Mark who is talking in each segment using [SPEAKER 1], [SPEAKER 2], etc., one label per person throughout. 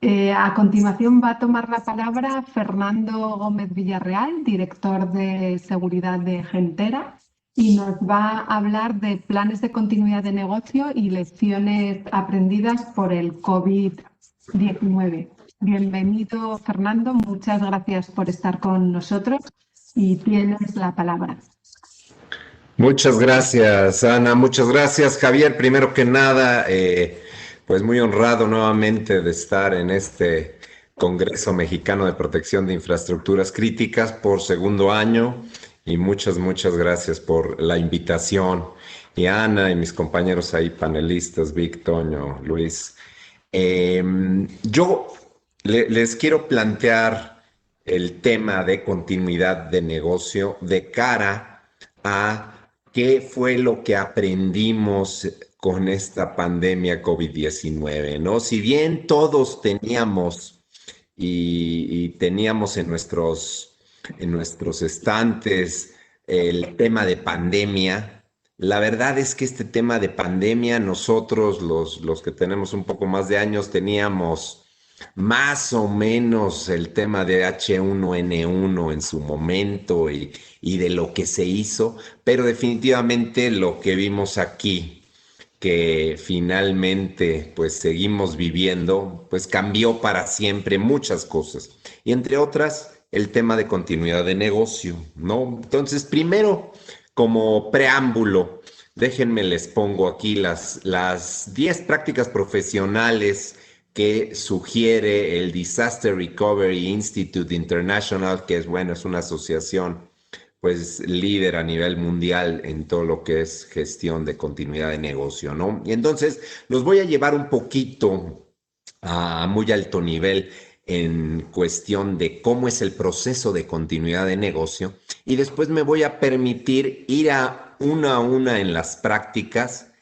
[SPEAKER 1] A continuación va a tomar la palabra Fernando Gómez Villarreal, director de seguridad de Gentera, y nos va a hablar de planes de continuidad de negocio y lecciones aprendidas por el COVID-19. Bienvenido, Fernando. Muchas gracias por estar con nosotros y tienes la palabra.
[SPEAKER 2] Muchas gracias, Ana. Muchas gracias, Javier. Primero que nada, pues muy honrado nuevamente de estar en este Congreso Mexicano de Protección de Infraestructuras Críticas por segundo año y muchas gracias por la invitación. Y Ana y mis compañeros ahí panelistas, Vic, Toño, Luis. Yo les quiero plantear el tema de continuidad de negocio de cara a qué fue lo que aprendimos con esta pandemia COVID-19, ¿no? Si bien todos teníamos y teníamos en nuestros estantes el tema de pandemia. La verdad es que este tema de pandemia, nosotros los que tenemos un poco más de años, teníamos más o menos el tema de H1N1 en su momento y de lo que se hizo, pero definitivamente lo que vimos aquí, que finalmente pues seguimos viviendo, pues cambió para siempre muchas cosas. Y entre otras, el tema de continuidad de negocio, ¿no? Entonces, primero, como preámbulo, déjenme les pongo aquí las 10 prácticas profesionales que sugiere el Disaster Recovery Institute International, que es, bueno, es una asociación pues líder a nivel mundial en todo lo que es gestión de continuidad de negocio, ¿no? Y entonces los voy a llevar un poquito a muy alto nivel en cuestión de cómo es el proceso de continuidad de negocio y después me voy a permitir ir a una en las prácticas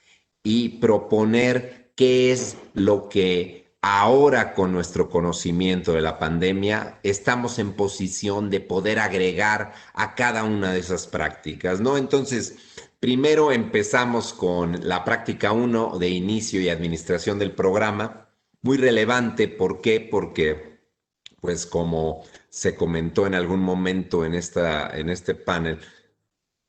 [SPEAKER 2] y proponer qué es lo que ahora con nuestro conocimiento de la pandemia estamos en posición de poder agregar a cada una de esas prácticas, ¿no? Entonces, primero empezamos con la práctica 1 de inicio y administración del programa, muy relevante. ¿Por qué? Porque, pues como se comentó en algún momento en este panel,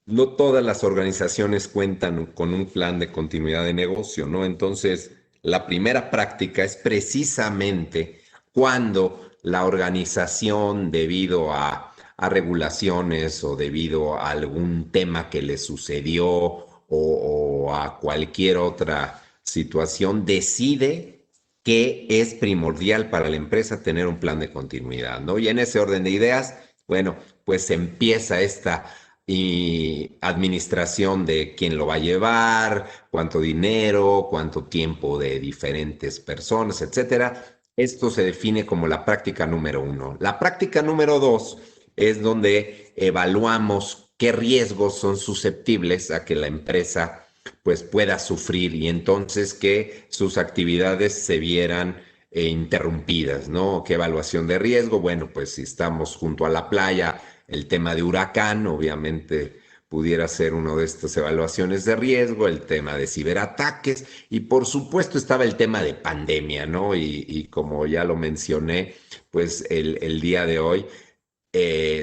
[SPEAKER 2] no todas las organizaciones cuentan con un plan de continuidad de negocio, ¿no? Entonces, la primera práctica es precisamente cuando la organización, debido a regulaciones o debido a algún tema que le sucedió o a cualquier otra situación, decide que es primordial para la empresa tener un plan de continuidad, ¿no? Y en ese orden de ideas, bueno, pues empieza esta y administración de quién lo va a llevar, cuánto dinero, cuánto tiempo de diferentes personas, etcétera. Esto se define como la práctica número 1. La práctica número 2 es donde evaluamos qué riesgos son susceptibles a que la empresa pues pueda sufrir y entonces que sus actividades se vieran interrumpidas, ¿no? ¿Qué evaluación de riesgo? Bueno, pues si estamos junto a la playa, el tema de huracán, obviamente pudiera ser una de estas evaluaciones de riesgo, el tema de ciberataques y por supuesto estaba el tema de pandemia, ¿no? Y como ya lo mencioné, pues el día de hoy,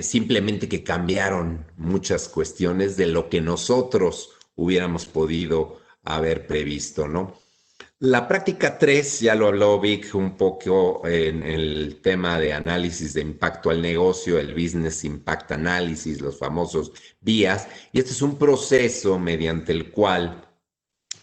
[SPEAKER 2] simplemente que cambiaron muchas cuestiones de lo que nosotros hubiéramos podido haber previsto, ¿no? La práctica 3 ya lo habló Vic un poco en el tema de análisis de impacto al negocio, el Business Impact Analysis, los famosos BIAS, y este es un proceso mediante el cual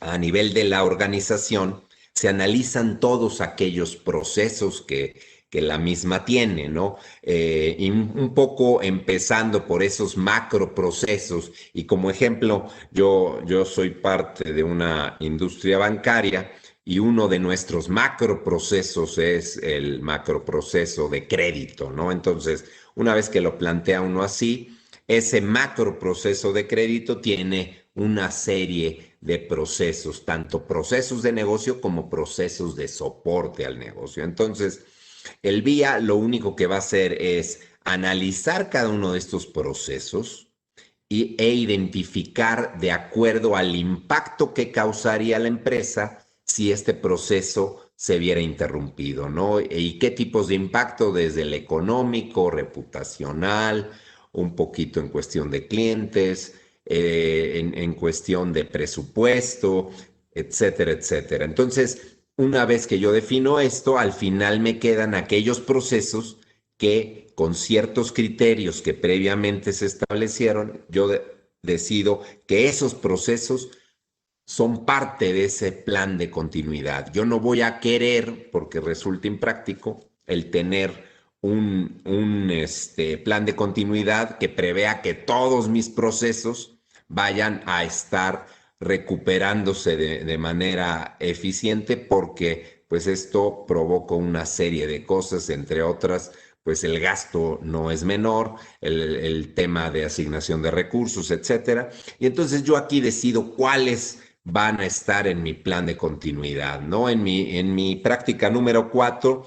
[SPEAKER 2] a nivel de la organización se analizan todos aquellos procesos que la misma tiene, ¿no? Y un poco empezando por esos macro procesos y como ejemplo, yo soy parte de una industria bancaria y uno de nuestros macro procesos es el macro proceso de crédito, ¿no? Entonces, una vez que lo plantea uno así, ese macro proceso de crédito tiene una serie de procesos, tanto procesos de negocio como procesos de soporte al negocio. Entonces, el BIA lo único que va a hacer es analizar cada uno de estos procesos e identificar de acuerdo al impacto que causaría la empresa si este proceso se viera interrumpido, ¿no? ¿Y qué tipos de impacto? Desde el económico, reputacional, un poquito en cuestión de clientes, en cuestión de presupuesto, etcétera, etcétera. Entonces, una vez que yo defino esto, al final me quedan aquellos procesos que con ciertos criterios que previamente se establecieron, yo decido que esos procesos son parte de ese plan de continuidad. Yo no voy a querer, porque resulta impráctico, el tener un plan de continuidad que prevea que todos mis procesos vayan a estar recuperándose de manera eficiente, porque pues esto provoca una serie de cosas, entre otras, pues el gasto no es menor, el tema de asignación de recursos, etcétera. Y entonces yo aquí decido cuáles van a estar en mi plan de continuidad, ¿no? En mi práctica número 4,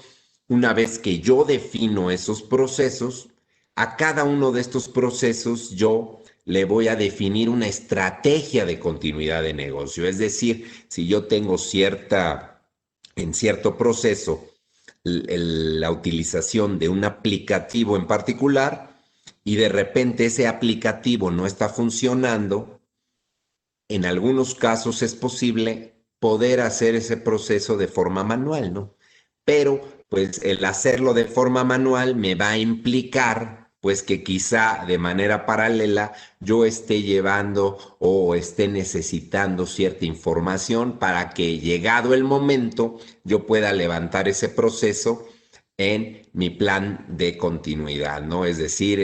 [SPEAKER 2] una vez que yo defino esos procesos, a cada uno de estos procesos yo le voy a definir una estrategia de continuidad de negocio. Es decir, si yo tengo en cierto proceso, la utilización de un aplicativo en particular y de repente ese aplicativo no está funcionando, en algunos casos es posible poder hacer ese proceso de forma manual, ¿no? Pero pues el hacerlo de forma manual me va a implicar pues que quizá de manera paralela yo esté llevando o esté necesitando cierta información para que llegado el momento yo pueda levantar ese proceso en mi plan de continuidad, ¿no? Es decir,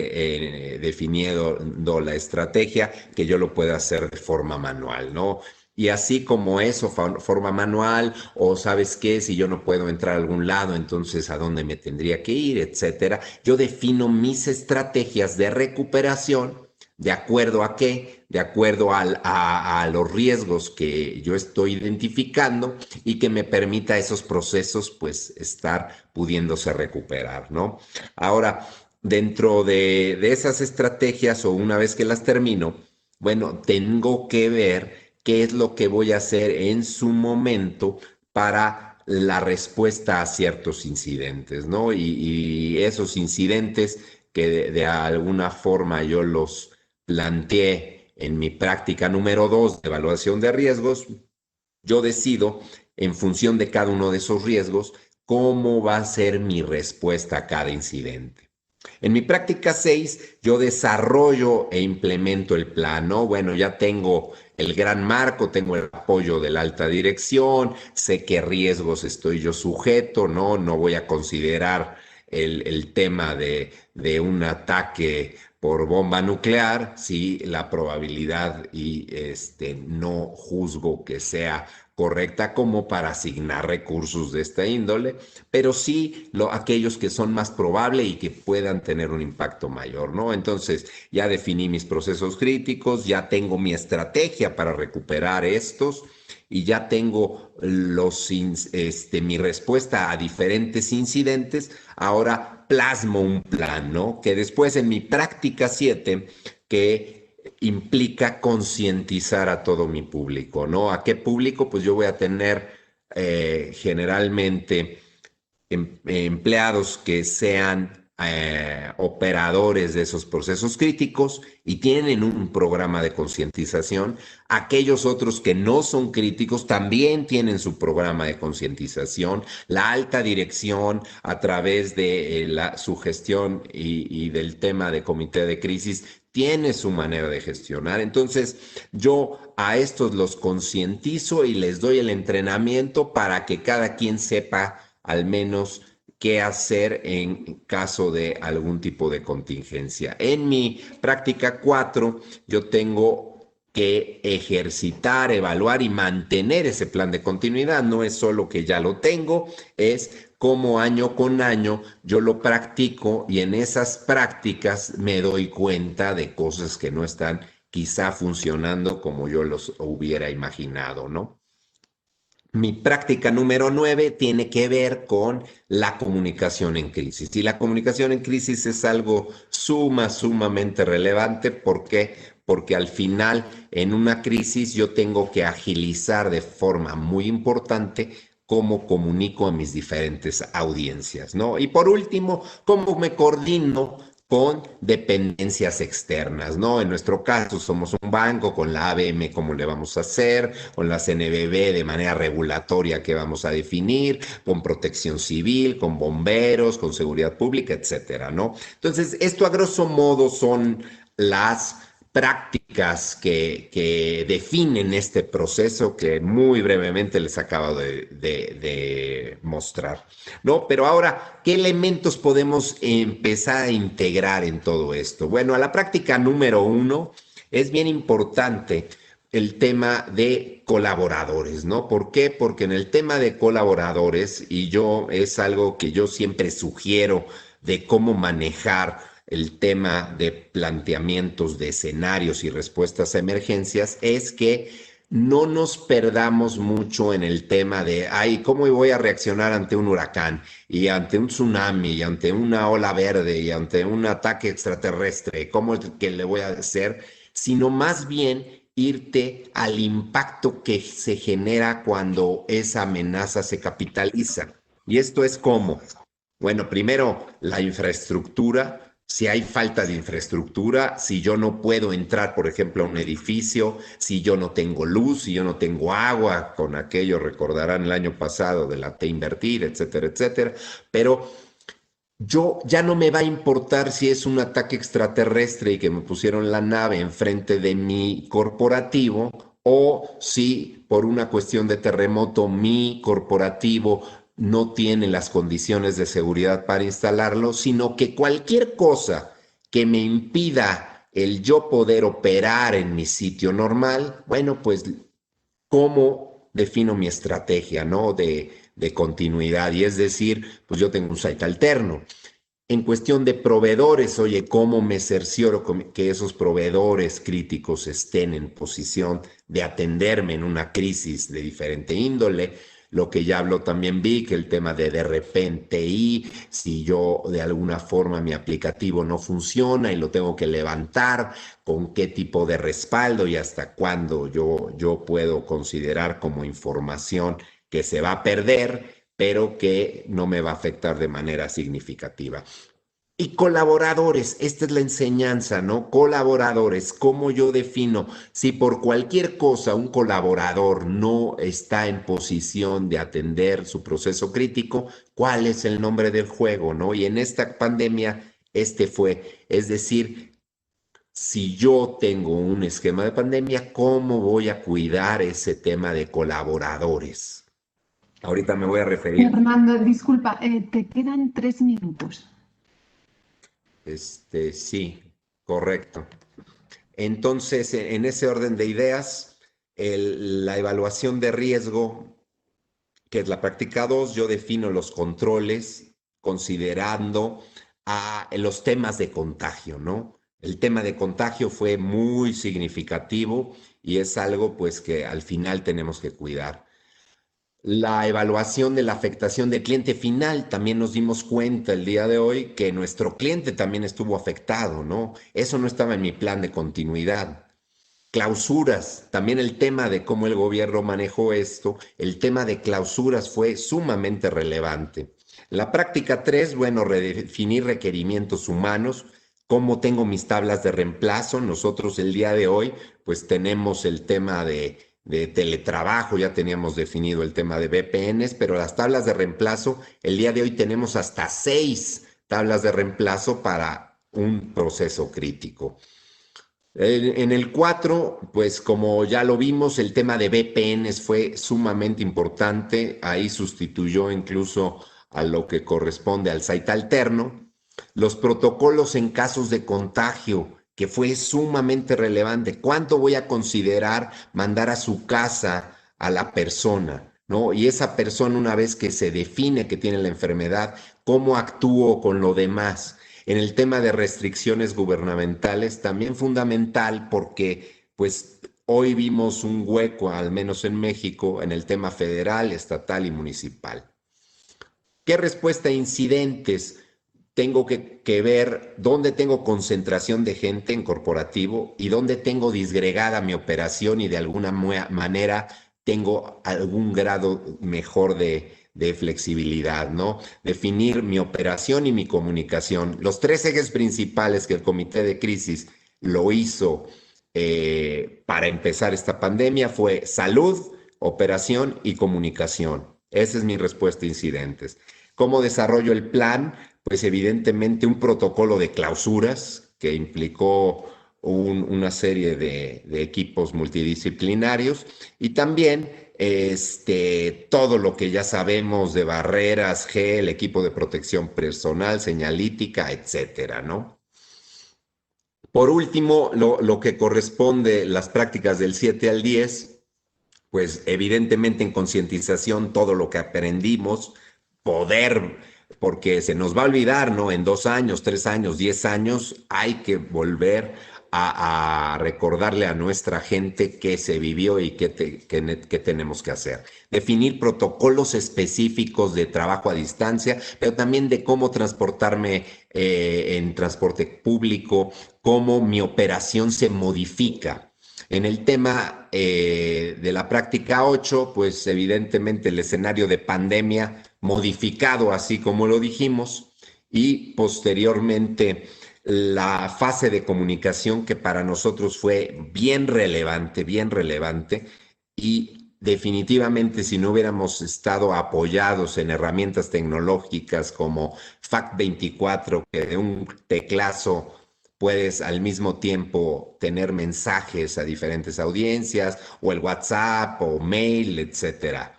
[SPEAKER 2] definiendo la estrategia que yo lo pueda hacer de forma manual, ¿no? Y así como eso, forma manual, o sabes qué, si yo no puedo entrar a algún lado, entonces a dónde me tendría que ir, etcétera. Yo defino mis estrategias de recuperación. ¿De acuerdo a qué? De acuerdo a los riesgos que yo estoy identificando y que me permita esos procesos, pues, estar pudiéndose recuperar, ¿no? Ahora, dentro de esas estrategias o una vez que las termino, bueno, tengo que ver qué es lo que voy a hacer en su momento para la respuesta a ciertos incidentes, ¿no? Y esos incidentes que de alguna forma yo los planteé en mi práctica número 2 de evaluación de riesgos, yo decido en función de cada uno de esos riesgos cómo va a ser mi respuesta a cada incidente. En mi práctica 6, yo desarrollo e implemento el plan, ¿no? Bueno, ya tengo el gran marco, tengo el apoyo de la alta dirección, sé qué riesgos estoy yo sujeto, ¿no? No voy a considerar el tema de un ataque por bomba nuclear, si la probabilidad y no juzgo que sea correcta como para asignar recursos de esta índole, pero sí aquellos que son más probables y que puedan tener un impacto mayor, ¿no? Entonces ya definí mis procesos críticos, ya tengo mi estrategia para recuperar estos y ya tengo mi respuesta a diferentes incidentes. Ahora plasmo un plan, ¿no? Que después en mi práctica 7, que implica concientizar a todo mi público, ¿no? ¿A qué público? Pues yo voy a tener generalmente empleados que sean operadores de esos procesos críticos y tienen un programa de concientización. Aquellos otros que no son críticos también tienen su programa de concientización. La alta dirección, a través de su gestión y del tema de comité de crisis, tiene su manera de gestionar. Entonces, yo a estos los concientizo y les doy el entrenamiento para que cada quien sepa al menos qué hacer en caso de algún tipo de contingencia. En mi práctica 4, yo tengo que ejercitar, evaluar y mantener ese plan de continuidad. No es solo que ya lo tengo, es como año con año yo lo practico y en esas prácticas me doy cuenta de cosas que no están quizá funcionando como yo los hubiera imaginado, ¿no? Mi práctica número 9 tiene que ver con la comunicación en crisis. Y la comunicación en crisis es algo sumamente relevante. ¿Por qué? Porque al final, en una crisis, yo tengo que agilizar de forma muy importante cómo comunico a mis diferentes audiencias, ¿no? Y por último, cómo me coordino con dependencias externas, ¿no? En nuestro caso somos un banco, con la ABM, ¿cómo le vamos a hacer? Con la CNBB, de manera regulatoria, ¿qué vamos a definir? Con protección civil, con bomberos, con seguridad pública, etcétera, ¿no? Entonces, esto a grosso modo son las prácticas que definen este proceso que muy brevemente les acabo de mostrar, ¿no? Pero ahora, ¿qué elementos podemos empezar a integrar en todo esto? Bueno, a la práctica número 1 es bien importante el tema de colaboradores, ¿no? ¿Por qué? Porque en el tema de colaboradores, y yo es algo que yo siempre sugiero de cómo manejar el tema de planteamientos de escenarios y respuestas a emergencias, es que no nos perdamos mucho en el tema de, ay, ¿cómo voy a reaccionar ante un huracán y ante un tsunami y ante una ola verde y ante un ataque extraterrestre? ¿Cómo es que le voy a hacer? Sino más bien irte al impacto que se genera cuando esa amenaza se capitaliza. ¿Y esto es cómo? Bueno, primero, la infraestructura. Si hay falta de infraestructura, si yo no puedo entrar, por ejemplo, a un edificio, si yo no tengo luz, si yo no tengo agua, con aquello recordarán el año pasado de la T invertir, etcétera, etcétera. Pero yo ya no me va a importar si es un ataque extraterrestre y que me pusieron la nave enfrente de mi corporativo o si por una cuestión de terremoto mi corporativo no tiene las condiciones de seguridad para instalarlo, sino que cualquier cosa que me impida el yo poder operar en mi sitio normal, bueno, pues cómo defino mi estrategia, ¿no? De continuidad. Y es decir, pues yo tengo un site alterno. En cuestión de proveedores, oye, ¿cómo me cercioro que esos proveedores críticos estén en posición de atenderme en una crisis de diferente índole? Lo que ya habló también Vic, el tema de repente, y si yo de alguna forma mi aplicativo no funciona y lo tengo que levantar, con qué tipo de respaldo y hasta cuándo yo puedo considerar como información que se va a perder, pero que no me va a afectar de manera significativa. Y colaboradores, esta es la enseñanza, ¿no? Colaboradores, ¿cómo yo defino si por cualquier cosa un colaborador no está en posición de atender su proceso crítico? ¿Cuál es el nombre del juego, no? Y en esta pandemia, este fue, es decir, si yo tengo un esquema de pandemia, ¿cómo voy a cuidar ese tema de colaboradores? Ahorita me voy a referir.
[SPEAKER 1] Fernando, disculpa, te quedan 3 minutos.
[SPEAKER 2] Sí, correcto. Entonces, en ese orden de ideas, la evaluación de riesgo, que es la práctica 2, yo defino los controles considerando los temas de contagio, ¿no? El tema de contagio fue muy significativo y es algo pues que al final tenemos que cuidar. La evaluación de la afectación del cliente final, también nos dimos cuenta el día de hoy que nuestro cliente también estuvo afectado, ¿no? Eso no estaba en mi plan de continuidad. Clausuras, también el tema de cómo el gobierno manejó esto, el tema de clausuras fue sumamente relevante. La práctica 3, bueno, redefinir requerimientos humanos, cómo tengo mis tablas de reemplazo. Nosotros el día de hoy, pues tenemos el tema de teletrabajo, ya teníamos definido el tema de VPNs, pero las tablas de reemplazo, el día de hoy tenemos hasta 6 tablas de reemplazo para un proceso crítico. En el 4, pues como ya lo vimos, el tema de VPNs fue sumamente importante. Ahí sustituyó incluso a lo que corresponde al site alterno. Los protocolos en casos de contagio, que fue sumamente relevante. ¿Cuánto voy a considerar mandar a su casa a la persona? ¿No? Y esa persona, una vez que se define que tiene la enfermedad, ¿cómo actúo con lo demás? En el tema de restricciones gubernamentales, también fundamental porque pues hoy vimos un hueco, al menos en México, en el tema federal, estatal y municipal. ¿Qué respuesta a incidentes? Tengo que ver dónde tengo concentración de gente en corporativo y dónde tengo disgregada mi operación y de alguna manera tengo algún grado mejor de flexibilidad, ¿no? Definir mi operación y mi comunicación. Los tres ejes principales que el comité de crisis lo hizo para empezar esta pandemia fue salud, operación y comunicación. Esa es mi respuesta a incidentes. ¿Cómo desarrollo el plan? Pues evidentemente un protocolo de clausuras que implicó una serie de equipos multidisciplinarios y también todo lo que ya sabemos de barreras, gel, equipo de protección personal, señalítica, etcétera, ¿no? Por último, lo que corresponde las prácticas del 7 al 10, pues evidentemente en concientización todo lo que aprendimos, poder, porque se nos va a olvidar, ¿no? En 2 años, 3 años, 10 años, hay que volver a recordarle a nuestra gente qué se vivió y qué tenemos que hacer. Definir protocolos específicos de trabajo a distancia, pero también de cómo transportarme en transporte público, cómo mi operación se modifica. En el tema de la práctica 8, pues evidentemente el escenario de pandemia modificado, así como lo dijimos, y posteriormente la fase de comunicación que para nosotros fue bien relevante, y definitivamente si no hubiéramos estado apoyados en herramientas tecnológicas como FACT24, que de un teclazo puedes al mismo tiempo tener mensajes a diferentes audiencias, o el WhatsApp, o mail, etcétera.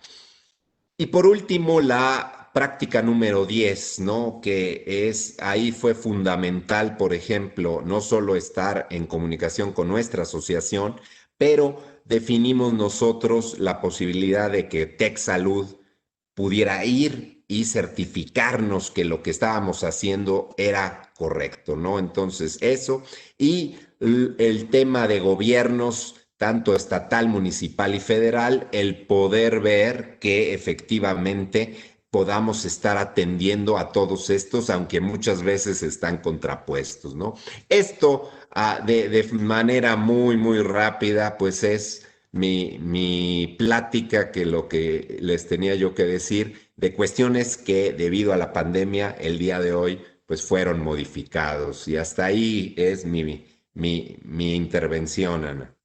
[SPEAKER 2] Y por último, la práctica número 10, ¿no? Que es, ahí fue fundamental, por ejemplo, no solo estar en comunicación con nuestra asociación, pero definimos nosotros la posibilidad de que TechSalud pudiera ir y certificarnos que lo que estábamos haciendo era correcto, ¿no? Entonces, eso y el tema de gobiernos, tanto estatal, municipal y federal, el poder ver que efectivamente podamos estar atendiendo a todos estos, aunque muchas veces están contrapuestos, ¿no? Esto de manera muy rápida, pues es mi plática, que lo que les tenía yo que decir, de cuestiones que debido a la pandemia el día de hoy pues fueron modificados. Y hasta ahí es mi intervención, Ana.